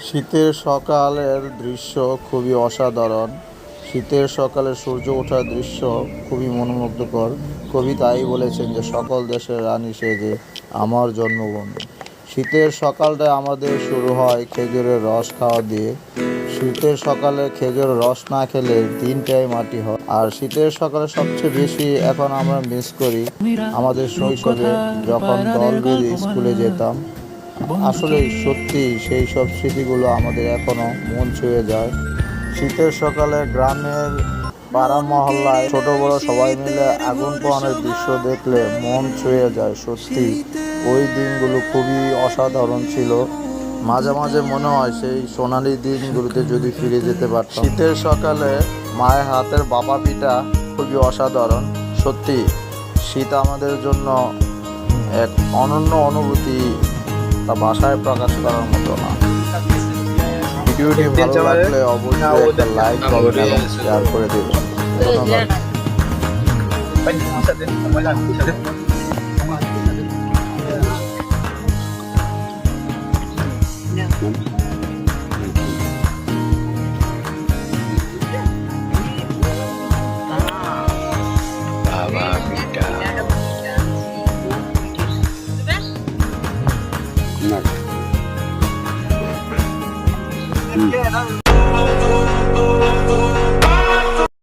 শীতের সকালের দৃশ্য খুবই অসাধারণ। শীতের সকালে সূর্য ওঠার দৃশ্য খুবই মনোমুগ্ধকর। কবি তাই বলেছেন যে সকল দেশের রানী সেজে আমার জন্মভূমি। শীতের সকালটায় আমাদের শুরু হয় খেজুরের রস খাওয়া দিয়ে। শীতের সকালে খেজুরের রস না খেলে দিনটাই মাটি হয়। আর শীতের সকালে সবচেয়ে বেশি এখন আমরা মিস করি আমাদের শৈশবে, যখন দল বেঁধে স্কুলে যেতাম। আসলে সত্যি সেই সব স্মৃতিগুলো আমাদের এখনো মন ছুঁয়ে যায়। শীতের সকালে গ্রামের পাড়া মহল্লায় ছোট বড় সবাই মিলে আগুন পোহানোর দৃশ্য দেখলে মন ছুঁয়ে যায়। সত্যি ওই দিনগুলো খুবই অসাধারণ ছিল। মাঝে মাঝে মনে হয় সেই সোনালি দিনগুলোতে যদি ফিরে যেতে পারতাম। শীতের সকালে মায়ের হাতের বাবা পিঠা খুবই অসাধারণ। সত্যি শীত আমাদের জন্য এক অনন্য অনুভূতি, তা ভাষায় প্রকাশ করার মতো না। ভিডিওটি ভালো লাগলে অবশ্যই একটা লাইক করবেন এবং শেয়ার করে দেবেন। ধন্যবাদ। বাবা পিঠা না